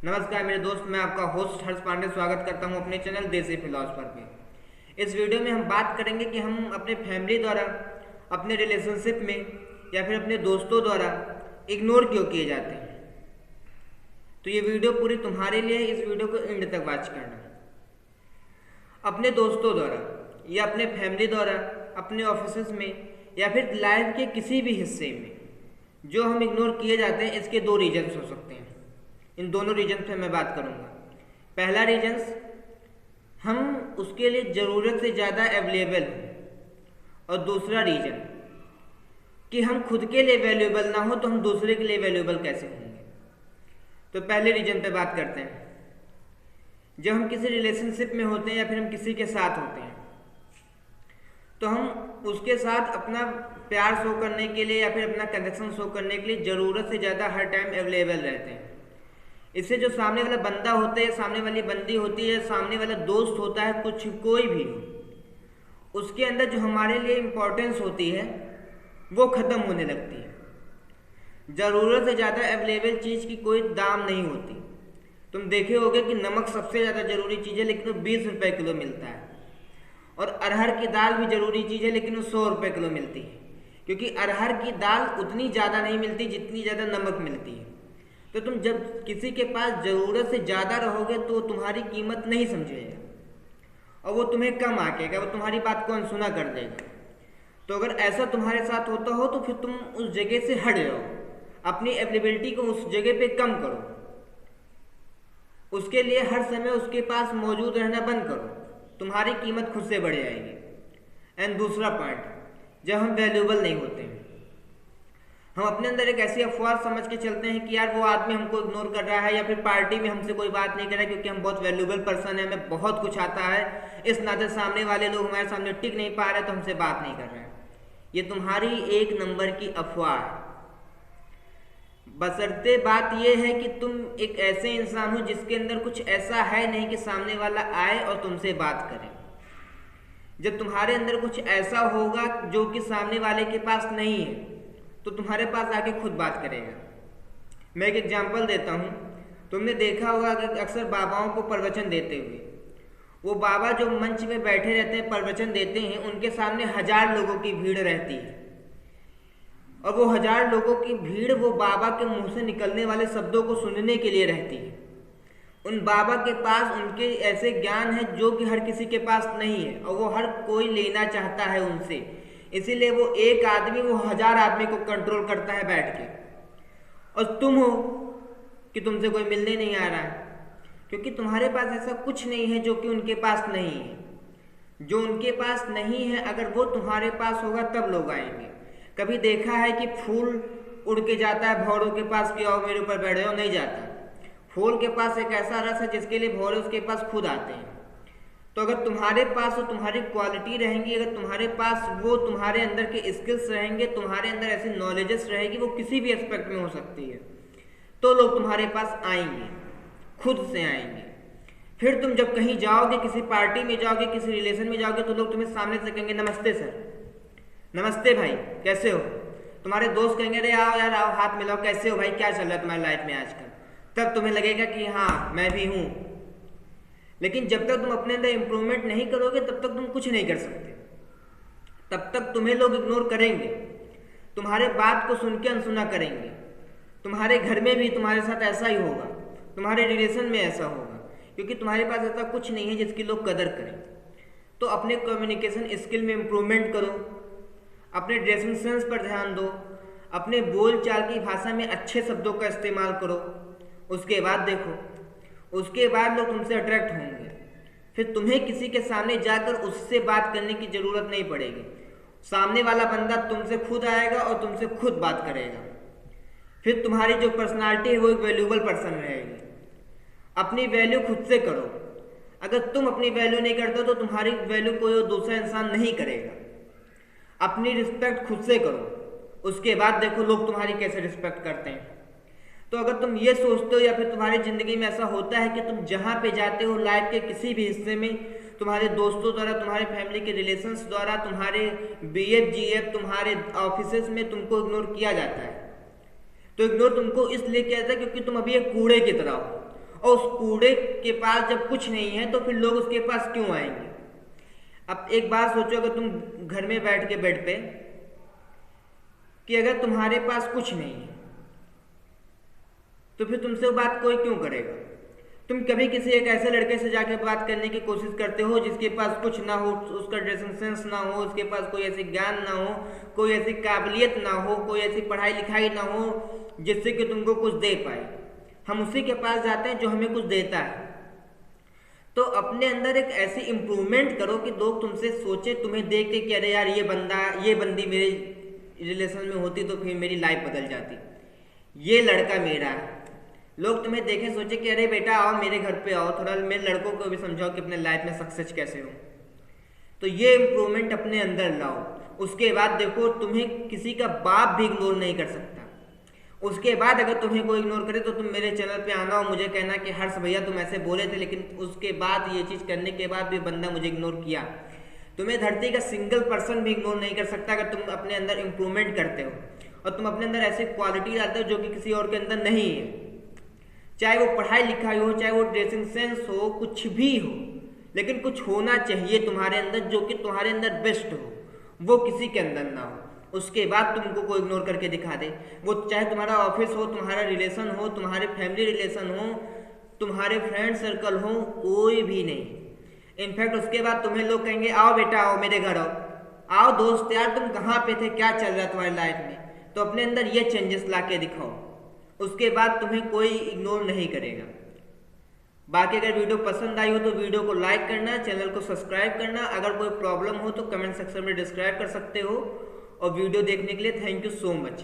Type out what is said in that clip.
नमस्कार मेरे दोस्त, मैं आपका होस्ट हर्ष पांडे स्वागत करता हूं अपने चैनल देसी फिलॉसफर पे। इस वीडियो में हम बात करेंगे कि हम अपने फैमिली द्वारा, अपने रिलेशनशिप में या फिर अपने दोस्तों द्वारा इग्नोर क्यों किए जाते हैं। तो ये वीडियो पूरी तुम्हारे लिए है, इस वीडियो को एंड तक वॉच करना। अपने दोस्तों द्वारा या अपने फैमिली द्वारा, अपने ऑफिस में या फिर लाइफ के किसी भी हिस्से में जो हम इग्नोर किए जाते हैं, इसके दो रीजन्स हो सकते हैं। इन दोनों रीजन पे मैं बात करूंगा। पहला रीजन्स, हम उसके लिए ज़रूरत से ज़्यादा अवेलेबल हैं, और दूसरा रीजन कि हम खुद के लिए वैल्यूएबल ना हो तो हम दूसरे के लिए वैल्यूएबल कैसे होंगे। तो पहले रीजन पे बात करते हैं। जब हम किसी रिलेशनशिप में होते हैं या फिर हम किसी के साथ होते हैं, तो हम उसके साथ अपना प्यार शो करने के लिए या फिर अपना कनेक्शन शो करने के लिए ज़रूरत से ज़्यादा हर टाइम अवेलेबल रहते हैं। इससे जो सामने वाला बंदा होता है, सामने वाली बंदी होती है, सामने वाला दोस्त होता है, कुछ कोई भी हो, उसके अंदर जो हमारे लिए इम्पोर्टेंस होती है वो ख़त्म होने लगती है। ज़रूरत से ज़्यादा अवेलेबल चीज़ की कोई दाम नहीं होती। तुम देखे होगे कि नमक सबसे ज़्यादा ज़रूरी चीज़ है, लेकिन वो 20 रुपये किलो मिलता है। और अरहर की दाल भी ज़रूरी चीज़ है, लेकिन वो 100 रुपये किलो मिलती है, क्योंकि अरहर की दाल उतनी ज़्यादा नहीं मिलती जितनी ज़्यादा नमक मिलती है। तो तुम जब किसी के पास ज़रूरत से ज़्यादा रहोगे तो तुम्हारी कीमत नहीं समझेगा और वो तुम्हें कम आकेगा, वो तुम्हारी बात को अनसुना कर देगा। तो अगर ऐसा तुम्हारे साथ होता हो तो फिर तुम उस जगह से हट जाओ, अपनी अवेलेबिलिटी को उस जगह पे कम करो, उसके लिए हर समय उसके पास मौजूद रहना बंद करो, तुम्हारी कीमत खुद से बढ़ जाएगी। एंड दूसरा पॉइंट, जब हम वैल्यूएबल नहीं होते हैं, हम अपने अंदर एक ऐसी अफवाह समझ के चलते हैं कि यार वो आदमी हमको इग्नोर कर रहा है, या फिर पार्टी में हमसे कोई बात नहीं कर रहा है क्योंकि हम बहुत वैल्यूएबल पर्सन है, हमें बहुत कुछ आता है, इस नाते सामने वाले लोग हमारे सामने टिक नहीं पा रहे तो हमसे बात नहीं कर रहे हैं। ये तुम्हारी एक नंबर की अफवाह है। बशर्ते बात यह है कि तुम एक ऐसे इंसान हो जिसके अंदर कुछ ऐसा है नहीं कि सामने वाला आए और तुमसे बात करे। जब तुम्हारे अंदर कुछ ऐसा होगा जो कि सामने वाले के पास नहीं है, तो तुम्हारे पास आके खुद बात करेगा। मैं एक एग्जांपल देता हूँ। तुमने देखा होगा कि अक्सर बाबाओं को प्रवचन देते हुए, वो बाबा जो मंच में बैठे रहते हैं, प्रवचन देते हैं, उनके सामने 1000 लोगों की भीड़ रहती है, और वो 1000 लोगों की भीड़ वो बाबा के मुंह से निकलने वाले शब्दों को सुनने के लिए रहती है। उन बाबा के पास उनके ऐसे ज्ञान है जो कि हर किसी के पास नहीं है, और वो हर कोई लेना चाहता है उनसे। इसीलिए वो एक आदमी वो 1000 आदमी को कंट्रोल करता है बैठ के। और तुम हो कि तुमसे कोई मिलने नहीं आ रहा है, क्योंकि तुम्हारे पास ऐसा कुछ नहीं है जो कि उनके पास नहीं है। जो उनके पास नहीं है, अगर वो तुम्हारे पास होगा तब लोग आएंगे। कभी देखा है कि फूल उड़ के जाता है भौरों के पास कि आओ मेरे ऊपर बैठ जाओ? नहीं जाता। फूल के पास एक ऐसा रस है जिसके लिए भौरे उसके पास खुद आते हैं। तो अगर तुम्हारे पास वो तुम्हारी क्वालिटी रहेंगी, अगर तुम्हारे पास वो तुम्हारे अंदर के स्किल्स रहेंगे, तुम्हारे अंदर ऐसी नॉलेजेस रहेगी, वो किसी भी एस्पेक्ट में हो सकती है, तो लोग तुम्हारे पास आएंगे, खुद से आएंगे। फिर तुम जब कहीं जाओगे, किसी पार्टी में जाओगे, किसी रिलेशन में जाओगे, तो लोग तुम्हें सामने से कहेंगे नमस्ते सर, नमस्ते भाई, कैसे हो? तुम्हारे दोस्त कहेंगे अरे आओ यार, आओ हाथ मिलाओ, कैसे हो भाई, क्या चल रहा है तुम्हारी लाइफ में आजकल? तब तुम्हें लगेगा कि हाँ मैं भी हूँ। लेकिन जब तक तुम अपने अंदर इंप्रूवमेंट नहीं करोगे तब तक तुम कुछ नहीं कर सकते। तब तक तुम्हें लोग इग्नोर करेंगे, तुम्हारे बात को सुन के अनसुना करेंगे। तुम्हारे घर में भी तुम्हारे साथ ऐसा ही होगा, तुम्हारे रिलेशन में ऐसा होगा, क्योंकि तुम्हारे पास ऐसा कुछ नहीं है जिसकी लोग कदर करें। तो अपने कम्युनिकेशन स्किल में इम्प्रूवमेंट करो, अपने ड्रेसिंग सेंस पर ध्यान दो, अपने बोल चाल की भाषा में अच्छे शब्दों का इस्तेमाल करो। उसके बाद देखो, उसके बाद लोग तुमसे अट्रैक्ट होंगे। फिर तुम्हें किसी के सामने जाकर उससे बात करने की ज़रूरत नहीं पड़ेगी। सामने वाला बंदा तुमसे खुद आएगा और तुमसे खुद बात करेगा। फिर तुम्हारी जो पर्सनालिटी है वो एक वैल्यूएबल पर्सन रहेगी। अपनी वैल्यू खुद से करो। अगर तुम अपनी वैल्यू नहीं करते तो तुम्हारी वैल्यू कोई दूसरा इंसान नहीं करेगा। अपनी रिस्पेक्ट खुद से करो, उसके बाद देखो लोग तुम्हारी कैसे रिस्पेक्ट करते हैं। तो अगर तुम ये सोचते हो या फिर तुम्हारी ज़िंदगी में ऐसा होता है कि तुम जहाँ पे जाते हो लाइफ के किसी भी हिस्से में, तुम्हारे दोस्तों द्वारा, तुम्हारे फैमिली के रिलेशंस द्वारा, तुम्हारे बीएफ जीएफ, तुम्हारे ऑफिस में तुमको इग्नोर किया जाता है, तो इग्नोर तुमको इसलिए किया जाता है क्योंकि तुम अभी एक कूड़े की तरह हो और उस कूड़े के पास जब कुछ नहीं है तो फिर लोग उसके पास क्यों आएंगे? अब एक बात सोचो, अगर तुम घर में बैठ के बेड पे, कि अगर तुम्हारे पास कुछ नहीं है तो फिर तुमसे वो बात कोई क्यों करेगा? तुम कभी किसी एक ऐसे लड़के से जाके बात करने की कोशिश करते हो जिसके पास कुछ ना हो, उसका ड्रेसिंग सेंस ना हो, उसके पास कोई ऐसी ज्ञान ना हो, कोई ऐसी काबिलियत ना हो, कोई ऐसी पढ़ाई लिखाई ना हो जिससे कि तुमको कुछ दे पाए। हम उसी के पास जाते हैं जो हमें कुछ देता है। तो अपने अंदर एक ऐसी इम्प्रूवमेंट करो कि लोग तुमसे सोचे, तुम्हें देख के कि अरे यार ये बंदी मेरे रिलेशन में होती तो फिर मेरी लाइफ बदल जाती, ये लड़का मेरा है। लोग तुम्हें देखें, सोचे कि अरे बेटा आओ मेरे घर पे आओ, थोड़ा मेरे लड़कों को भी समझाओ कि अपने लाइफ में सक्सेस कैसे हो। तो ये इम्प्रूवमेंट अपने अंदर लाओ। उसके बाद देखो, तुम्हें किसी का बाप भी इग्नोर नहीं कर सकता। उसके बाद अगर तुम्हें कोई इग्नोर करे तो तुम मेरे चैनल पे आना और मुझे कहना कि हर्ष भैया तुम ऐसे बोले थे, लेकिन उसके बाद ये चीज़ करने के बाद भी बंदा मुझे इग्नोर किया। तुम्हें धरती का सिंगल पर्सन भी इग्नोर नहीं कर सकता अगर तुम अपने अंदर इम्प्रूवमेंट करते हो और तुम अपने अंदर ऐसी क्वालिटी लाते हो जो कि किसी और के अंदर नहीं है। चाहे वो पढ़ाई लिखाई हो, चाहे वो ड्रेसिंग सेंस हो, कुछ भी हो, लेकिन कुछ होना चाहिए तुम्हारे अंदर जो कि तुम्हारे अंदर बेस्ट हो, वो किसी के अंदर ना हो। उसके बाद तुमको कोई इग्नोर करके दिखा दे, वो चाहे तुम्हारा ऑफिस हो, तुम्हारा रिलेशन हो, तुम्हारे फैमिली रिलेशन हो, तुम्हारे फ्रेंड सर्कल हो, कोई भी नहीं। इनफैक्ट उसके बाद तुम्हें लोग कहेंगे आओ बेटा आओ मेरे घर आओ, आओ दोस्त यार तुम कहाँ पे थे, क्या चल रहा है तुम्हारी लाइफ में। तो अपने अंदर ये चेंजेस ला के दिखाओ, उसके बाद तुम्हें कोई इग्नोर नहीं करेगा। बाकी अगर वीडियो पसंद आई हो तो वीडियो को लाइक करना, चैनल को सब्सक्राइब करना। अगर कोई प्रॉब्लम हो तो कमेंट सेक्शन में डिस्क्राइब कर सकते हो। और वीडियो देखने के लिए थैंक यू सो मच।